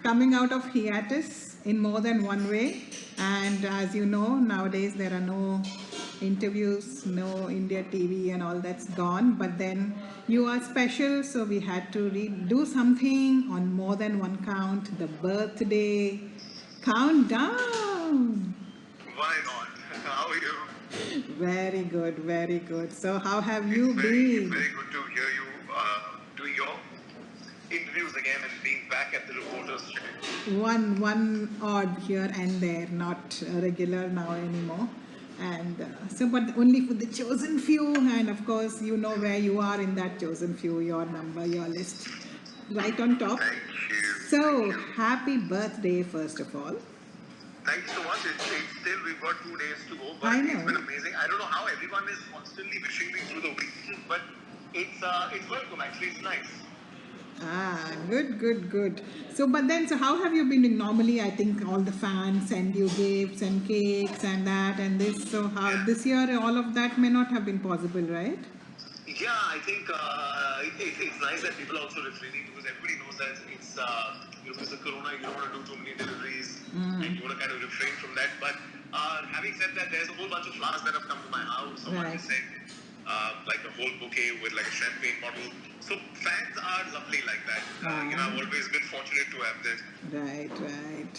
coming out of hiatus in more than one way. And as you know, nowadays there are no interviews, no India TV and all that's gone. But then you are special, so we had to do something on more than one count. The birthday countdown. Why not? How are you? Very good, very good. So how have you It's been? very good to hear you doing your interviews again and being back at the reporters' chair. One odd here and there, not regular now anymore. And so, but only for the chosen few. And of course, you know where you are in that chosen few, your number, your list, right on top. Thank you. So, happy birthday, first of all. Thank you so much. It's still, we've got 2 days to go, but I know. it's been amazing. I don't know how everyone is constantly wishing me through the week, but it's welcome. Actually, it's nice. Ah, good, good, good. So, but then, so how have you been doing? Normally, I think all the fans send you gifts and cakes and that and this. So, how this year, all of that may not have been possible, right? Yeah, I think it's nice that people are also refraining because everybody knows that it's because of Corona, you don't want to do too many deliveries and you want to kind of refrain from that. But having said that, there's a whole bunch of flowers that have come to my house. Someone Right. has sent like a whole bouquet with like a champagne bottle. So fans are lovely like that. I've always been fortunate to have this. Right, right.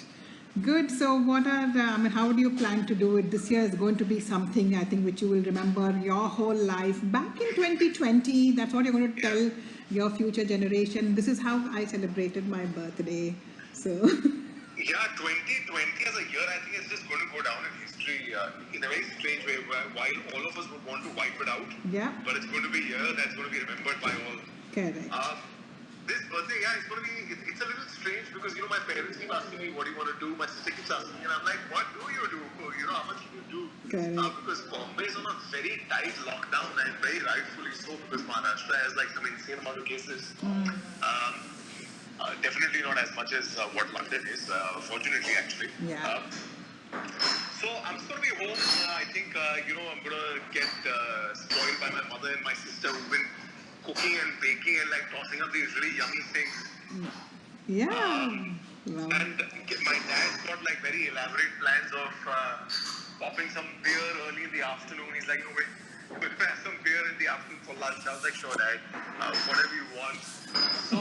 Good. So, what are I mean, how do you plan to do it? This year is going to be something I think which you will remember your whole life. Back in 2020, that's what you're going to tell your future generation. This is how I celebrated my birthday. So, Yeah, 2020 as a year, I think it's just going to go down in history in a very strange way. While all of us would want to wipe it out, yeah, but it's going to be a year that's going to be remembered by all. correct. This birthday, yeah, it's going to be, it's a little strange because, my parents keep asking me, what do you want to do? My sister keeps asking me, and I'm like, what do you do? How much do you do? Correct. Because Bombay is on a very tight lockdown and very rightfully so because Maharashtra has like some insane amount of cases. Definitely not as much as what London is, fortunately, actually. Yeah. So I'm just going to be home. I think, I'm going to get spoiled by my mother and my sister who've been cooking and baking and like tossing up these really yummy things. Yeah. Wow. And my dad's got like very elaborate plans of popping some beer early in the afternoon. He's like, we'll have some beer in the afternoon for lunch. I was like, sure, Dad, whatever you want. So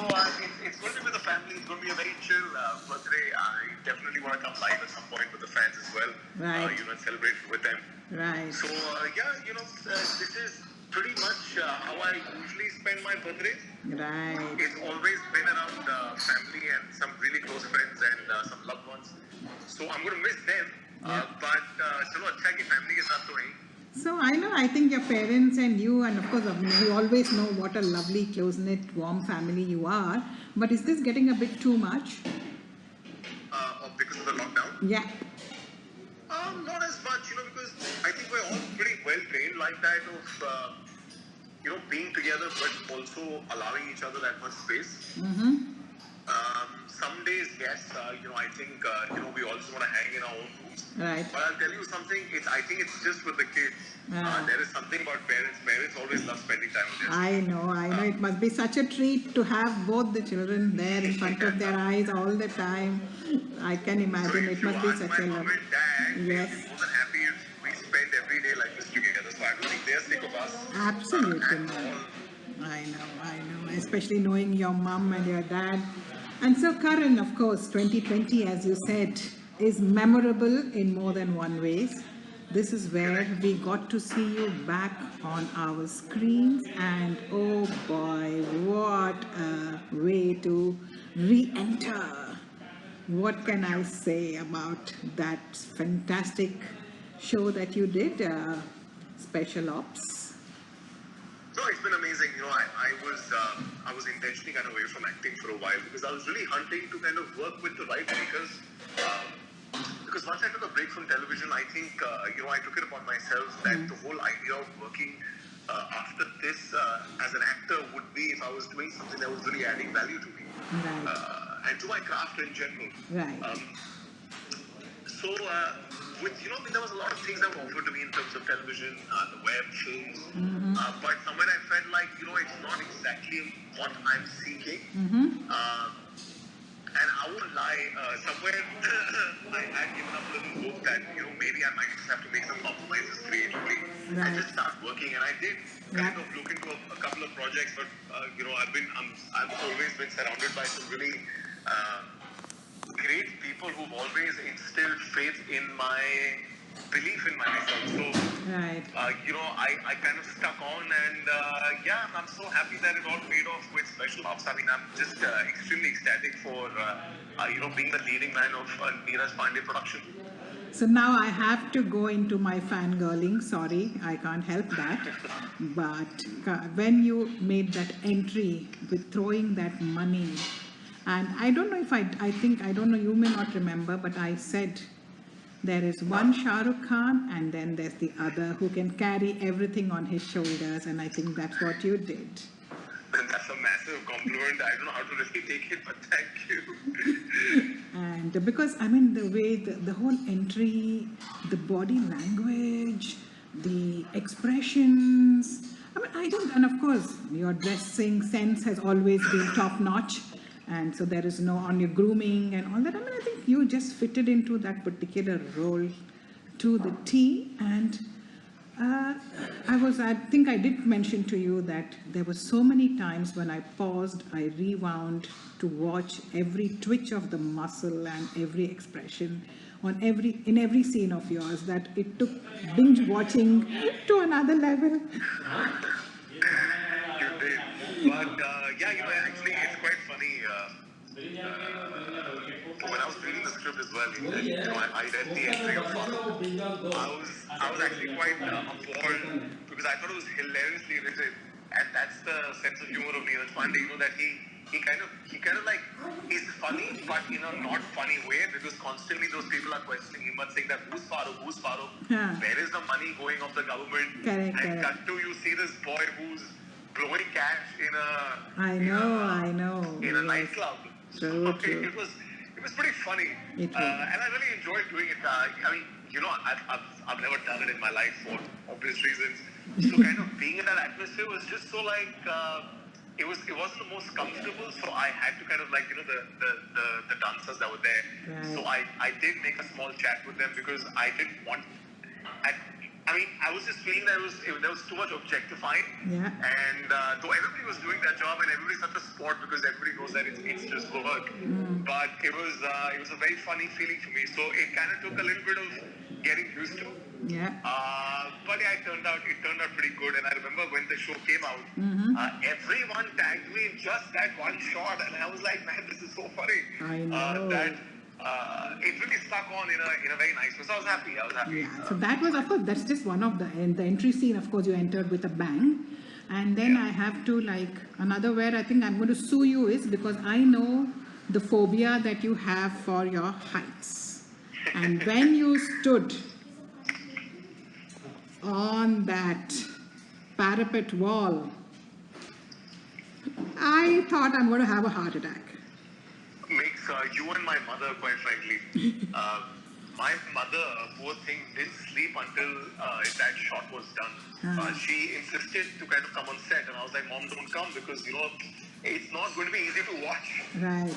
it's going to be with the family. It's going to be a very chill birthday. I definitely want to come live at some point with the fans as well. Right. And celebrate with them. Right. So this is pretty much how I usually spend my birthdays. Right. It's always been around family and some really close friends and some loved ones. So I'm going to miss them. But chalo, अच्छा कि family के साथ तो हैं. So I know, I think your parents and you, and of course, we always know what a lovely, close-knit, warm family you are. But is this getting a bit too much? Because of the lockdown? Yeah. Not as much, because I think we're all pretty well trained like that of, being together, but also allowing each other that much space. Some days, yes, I think, we all just want to hang in our own rooms. Right. But I'll tell you something, I think it's just with the kids. There is something about parents. Parents always love spending time with their children. I know. It must be such a treat to have both the children there in front of their eyes all the time. I can imagine it must be such a love. Mom and dad, Yes. they'll be more than happy if we spend every day like this together. So I don't think they're sick of us. Absolutely. At all. I know. Especially knowing your mom and your dad. And so, Karan, of course, 2020, as you said, is memorable in more than one ways. This is where we got to see you back on our screens, and oh boy, what a way to re-enter. What can I say about that fantastic show that you did, Special Ops? No, it's been amazing. I was intentionally kind of away from acting for a while because I was really hunting to kind of work with the right makers. Because once I took a break from television, I think, I took it upon myself that the whole idea of working after this as an actor would be if I was doing something that was really adding value to me. Right. And to my craft in general. Right. So, there was a lot of things that were offered to me in terms of television, the web, films. But somewhere I felt like, it's not exactly what I'm seeking. And I won't lie, somewhere I had given up a little hope that, maybe I might just have to make some compromises creatively and just start working. And I did kind of look into a couple of projects, but, I've always been surrounded by some really great people who've always instilled faith in my belief in myself. So, I kind of stuck on, and I'm so happy that it all paid off with special ops. I mean, I'm just extremely ecstatic for being the leading man of Neeraj Pandey production. So now I have to go into my fangirling. Sorry, I can't help that. But when you made that entry with throwing that money, and I don't know if I don't know, you may not remember, but I said there is one Shah Rukh Khan and then there's the other who can carry everything on his shoulders, and I think that's what you did. That's a massive compliment. I don't know how to really take it, but thank you. And because, I mean, the way, the whole entry, the body language, the expressions, I mean, I don't, and of course, your dressing sense has always been top notch. And so there is no on your grooming and all that. I mean, I think you just fitted into that particular role to the T. And I think I did mention to you that there were so many times when I paused, I rewound to watch every twitch of the muscle and every expression in every scene of yours, that it took binge watching to another level. You did. But actually, it's quite funny. When I was reading the script as well, I read the entry of Farooq. I was actually quite appalled because I thought it was hilariously written, and that's the sense of humor of Neeraj Pandey. That he kind of like is funny, but in a not funny way, because constantly those people are questioning him and saying that who's Farooq? Yeah. Where is the money going of the government? Correct. Cut to, you see this boy who's blowing cash in a nightclub. True. It was pretty funny, and I really enjoyed doing it. I mean, I've never done it in my life for obvious reasons. So kind of being in that atmosphere was just so like it wasn't the most comfortable. So I had to kind of like the dancers that were there. Right. So I did make a small chat with them because I didn't want. I was just feeling that there was too much objectifying. Yeah. And though everybody was doing their job and everybody's such a sport because everybody knows that it's just work. But it was a very funny feeling for me. So it kind of took a little bit of getting used to. Yeah. But yeah, it turned out pretty good. And I remember when the show came out, everyone tagged me in just that one shot, and I was like, man, this is so funny. I know. It really stuck on in a very nice way. So I was happy. Yeah. So that was, of course, that's just one of the entry scene. Of course, you entered with a bang, and then I have to another where I think I'm going to sue you is because I know the phobia that you have for your heights, and when you stood on that parapet wall, I thought I'm going to have a heart attack. Makes you and my mother, quite frankly. My mother, poor thing, didn't sleep until that shot was done. She insisted to kind of come on set, and I was like, Mom, don't come because, it's not going to be easy to watch. Right.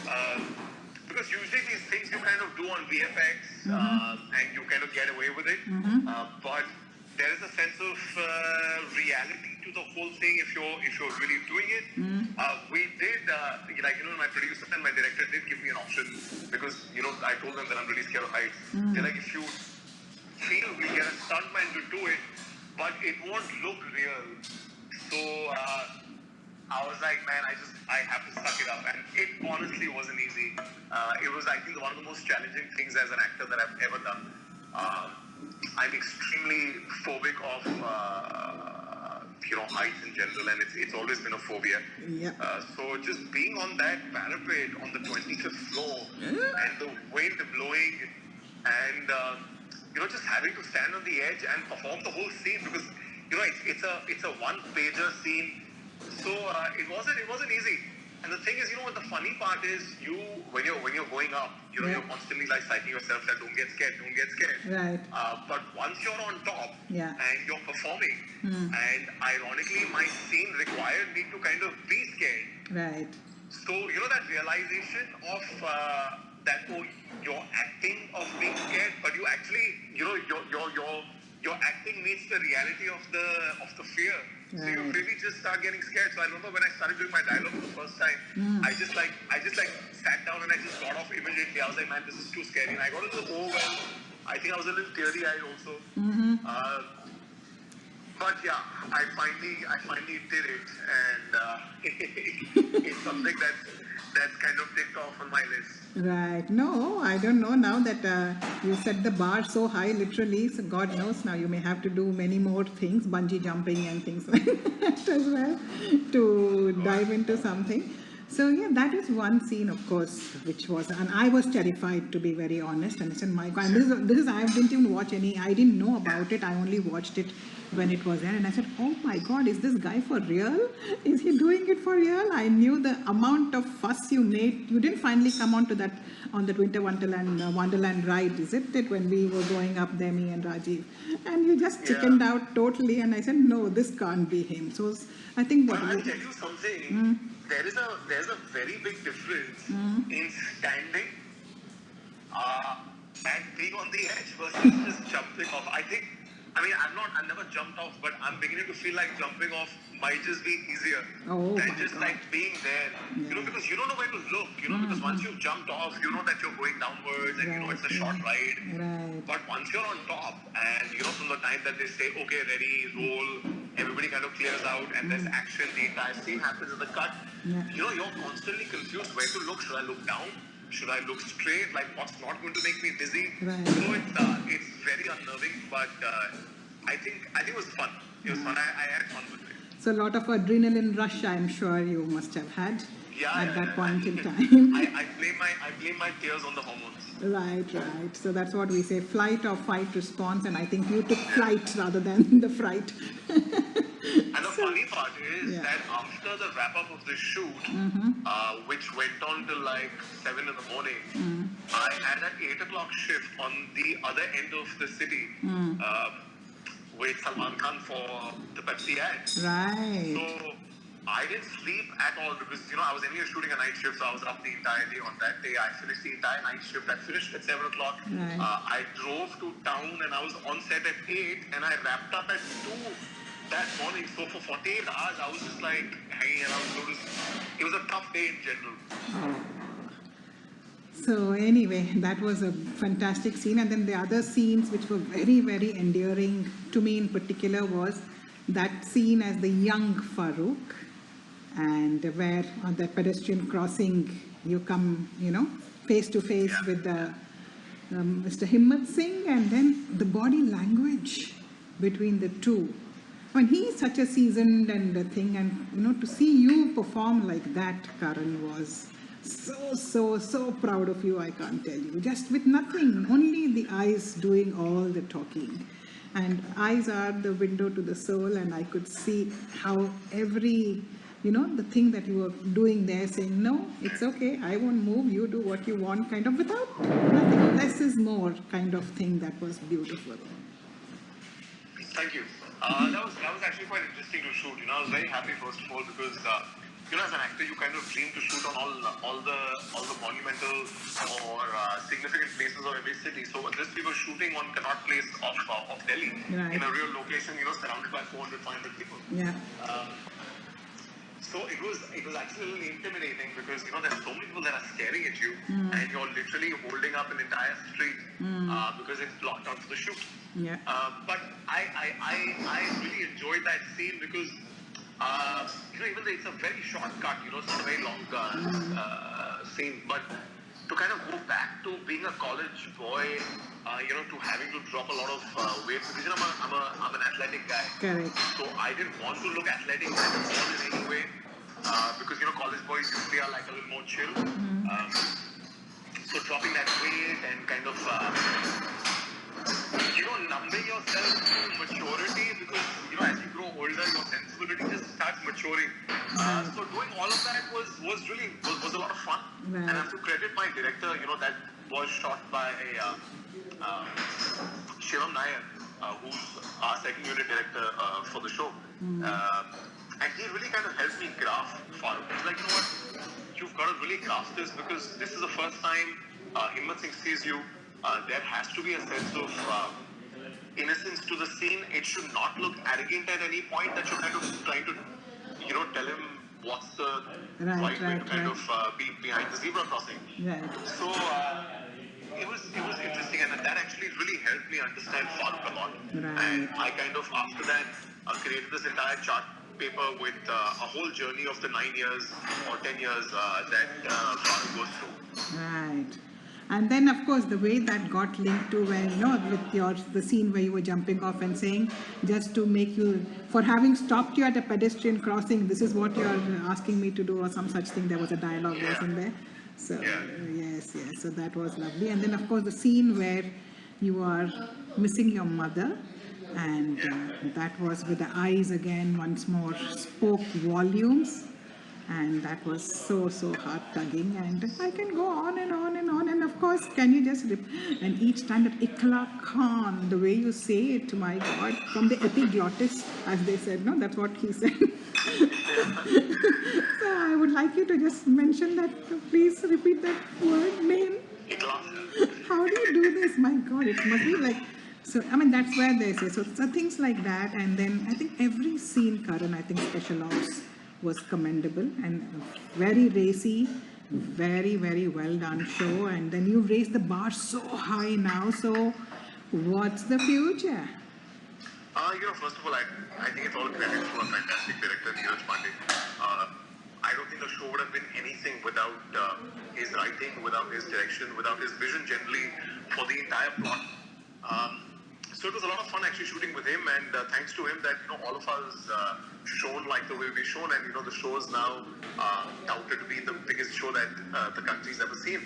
Because usually these things you kind of do on VFX, and you kind of get away with it. But there is a sense of reality to the whole thing if you're really doing it. We did, my producer and my director did give me an option because, I told them that I'm really scared of heights. They're like, if you feel we get a stuntman to do it, but it won't look real. So I was like, man, I have to suck it up. And it honestly wasn't easy. It was, I think, one of the most challenging things as an actor that I've ever done. I'm extremely phobic of heights in general, and it's always been a phobia. Yep. So just being on that parapet on the 25th floor and the wind blowing and just having to stand on the edge and perform the whole scene because it's a one-pager scene, so it wasn't easy. And the thing is, what the funny part is, when you're going up, you're constantly like psyching yourself that don't get scared. Right. But once you're on top and you're performing, and ironically, my scene required me to kind of be scared. Right. So, that realization of that, oh, you're acting of being scared, but you actually, your acting meets the reality of the fear. So you Right. really just start getting scared. So I remember when I started doing my dialogue for the first time, I just sat down and I just got off immediately. I was like, man, this is too scary. And I got a little overwhelmed. I think I was a little teary-eyed also. But yeah, I finally did it, and it's something that's kind of ticked off on my list. Right. No, I don't know now that you set the bar so high, literally. So God knows now you may have to do many more things, bungee jumping and things like that as well, to dive into something. So yeah, that is one scene, of course, which was, and I was terrified, to be very honest. And I said, my God, and this is I didn't even watch any. I didn't know about it. I only watched it when it was there, and I said, oh my God, is this guy for real? Is he doing it for real? I knew the amount of fuss you made. You didn't finally come on to that on the Winter Wonderland ride, is it? That when we were going up there, me and Rajiv, and you just chickened out totally. And I said, no, this can't be him. So I think what. But I'll tell you something. There's a very big difference in standing and being on the edge versus just jumping off. I've never jumped off, but I'm beginning to feel like jumping off might just be easier than just like being there. Because you don't know where to look. Because once you've jumped off, you know that you're going downwards, and it's a short ride. Right. But once you're on top, and from the time that they say, okay, ready, roll, everybody kind of clears out, and there's action, the entire scene happens in the cut. You're constantly confused where to look. Should I look down? Should I look straight? Like, what's not going to make me dizzy? Right. So it's very unnerving, but I think it was fun. It was fun. I had fun with it. So a lot of adrenaline rush, I'm sure you must have had at that point in time. I blame my tears on the hormones. Right. So that's what we say, flight or fight response, and I think you took flight rather than the fright. And the funny part is that after the wrap up of the shoot, which went on till like 7 in the morning, I had an 8 o'clock shift on the other end of the city with Salman Khan for the Pepsi ad. Right. So I didn't sleep at all because, I was anyway shooting a night shift, so I was up the entire day on that day. I finished the entire night shift. I finished at 7 o'clock. Right. I drove to town and I was on set at 8 and I wrapped up at 2 that morning. So for 48 hours, I was just like hanging around. It was a tough day in general. So anyway, that was a fantastic scene. And then the other scenes which were very, very endearing to me in particular was that scene as the young Farooq, and where on that pedestrian crossing you come, face to face with the Mr. Himmat Singh, and then the body language between the two. I mean, he's such a seasoned and a thing, and to see you perform like that, Karan, was so proud of you. I can't tell you. Just with nothing, only the eyes doing all the talking. And eyes are the window to the soul, and I could see how every, the thing that you were doing there, saying, no, it's okay, I won't move, you do what you want, kind of without nothing, less is more kind of thing. That was beautiful. Thank you. That was actually quite interesting to shoot. I was very happy, first of all, because as an actor, you kind of dream to shoot on all the monumental or significant places of every city. So this we were shooting on Connaught Place of Delhi, in a real location, surrounded by 400, 500 people. Yeah. So it was actually a little intimidating because there's so many people that are staring at you, and you're literally holding up an entire street because it's blocked out for the shoot. Yeah. But I really enjoyed that scene because even though it's a very short cut, it's not a very long scene, but to kind of go back to being a college boy, to having to drop a lot of weight because I'm an athletic guy. Correct. So I didn't want to look athletic at all in any way because college boys usually are like a little more chill. So dropping that weight and kind of numbing yourself to maturity because as you grow older, your sensibility just starts maturing. So doing all of that was a lot of fun. Right. And I have to credit my director. That was shot by Shivam Nair, who's our second unit director for the show. And he really kind of helped me graph Farooq. He's like, what? you've got to really cast this, because this is the first time Himmat Singh sees you. There has to be a sense of innocence to the scene. It should not look arrogant at any point that you're kind of trying to, tell him what's the right way to kind of be behind the zebra crossing. Right. So it was interesting, and that actually really helped me understand Farooq a lot. Right. And I kind of after that created this entire chart paper with a whole journey of the 9 years or 10 years that Farooq goes through. Right. And then, of course, the way that got linked to when, with the scene where you were jumping off and saying, just to make you, for having stopped you at a pedestrian crossing, this is what you're asking me to do, or some such thing. There was a dialogue wasn't there. So, yes. So that was lovely. And then, of course, the scene where you are missing your mother, and that was with the eyes again once more spoke volumes. And that was so heart-tugging, and I can go on and on and on. And of course, can you just and each time that Ikla Khan, the way you say it, my God, from the epiglottis, as they said, no, that's what he said. So I would like you to just mention that, please repeat that word, name. How do you do this? My God, it must be like, so, I mean, that's where they say, so things like that. And then I think every scene, Karan, I think Special Ops was commendable and very racy, very well done show. And then you raised the bar so high now. So what's the future? First of all, I think it's all credit to a fantastic director, Neeraj Pandey. I don't think the show would have been anything without his writing, without his direction, without his vision generally for the entire plot. So it was a lot of fun actually shooting with him, and thanks to him that all of us shone like the way we shone, and the show is now touted to be the biggest show that the country's ever seen.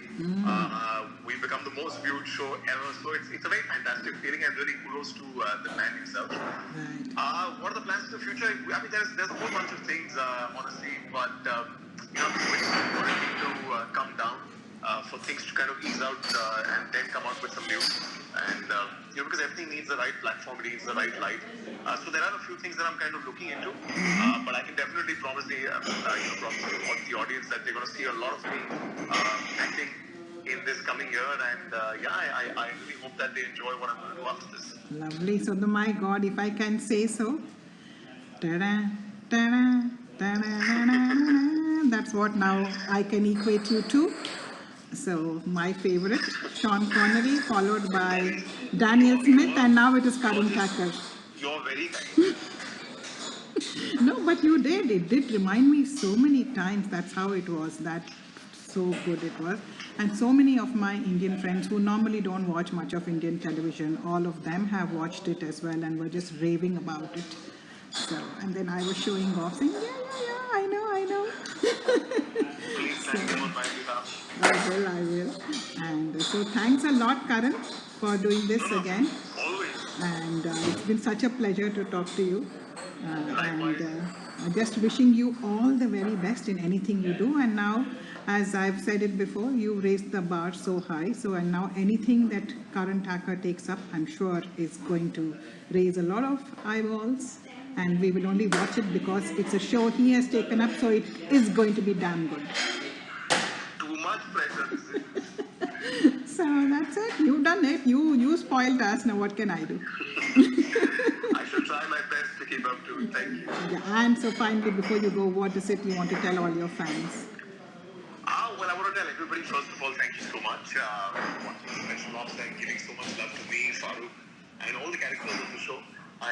We've become the most viewed show ever, so it's a very fantastic feeling, and really kudos to the man himself. Right. What are the plans for the future? I mean, there's a whole bunch of things, honestly, but it's waiting for quarantine to come down. For things to kind of ease out and then come out with some news, and because everything needs the right platform, needs the right light. So there are a few things that I'm kind of looking into, but I can definitely promise the audience that they're going to see a lot of me acting in this coming year, and I really hope that they enjoy what I'm going to do after this. Lovely. So my God, if I can say so, ta-da, ta-da, ta-da, that's what now I can equate you to. So my favorite, Sean Connery, followed by Daniel Smith, and now it is Karan Tacker. You're very kind. No, but you did. It did remind me so many times. That's how it was. That so good it was. And so many of my Indian friends who normally don't watch much of Indian television, all of them have watched it as well and were just raving about it. So, and then I was showing off saying, I know. Please thank you on my behalf. I will. And so thanks a lot, Karan, for doing this again. Always. And it's been such a pleasure to talk to you. Just wishing you all the very best in anything you do. And now, as I've said it before, you raised the bar so high. So, and now anything that Karan Tacker takes up, I'm sure is going to raise a lot of eyeballs. And we will only watch it because it's a show he has taken up. So it is going to be damn good. Much pressure. So that's it. You've done it. You spoiled us. Now what can I do? I shall try my best to keep up to it. Thank you. Yeah, and so finally, before you go, what is it you want to tell all your fans? Well, I want to tell everybody, first of all, thank you so much for watching Special Ops and giving so much love to me, Farooq, and all the characters of the show.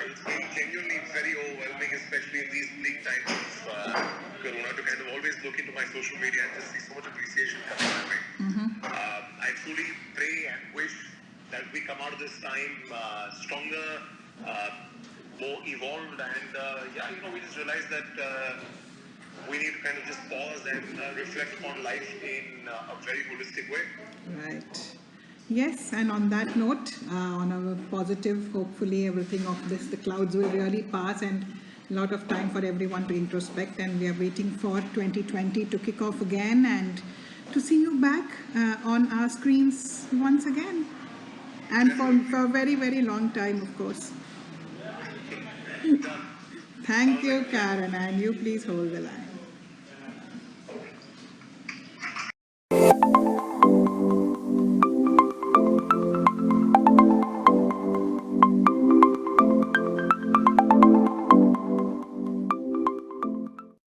It's been genuinely very overwhelming, especially in these bleak times of Corona, to kind of always look into my social media and just see so much appreciation coming my way. I truly pray and wish that we come out of this time stronger, more evolved, and we just realize that we need to kind of just pause and reflect upon life in a very holistic way. Right. Yes, and on that note, on a positive, hopefully everything of this, the clouds will really pass, and a lot of time for everyone to introspect, and we are waiting for 2020 to kick off again and to see you back on our screens once again, and for a very long time, of course. Thank you, Karan, and you please hold the line.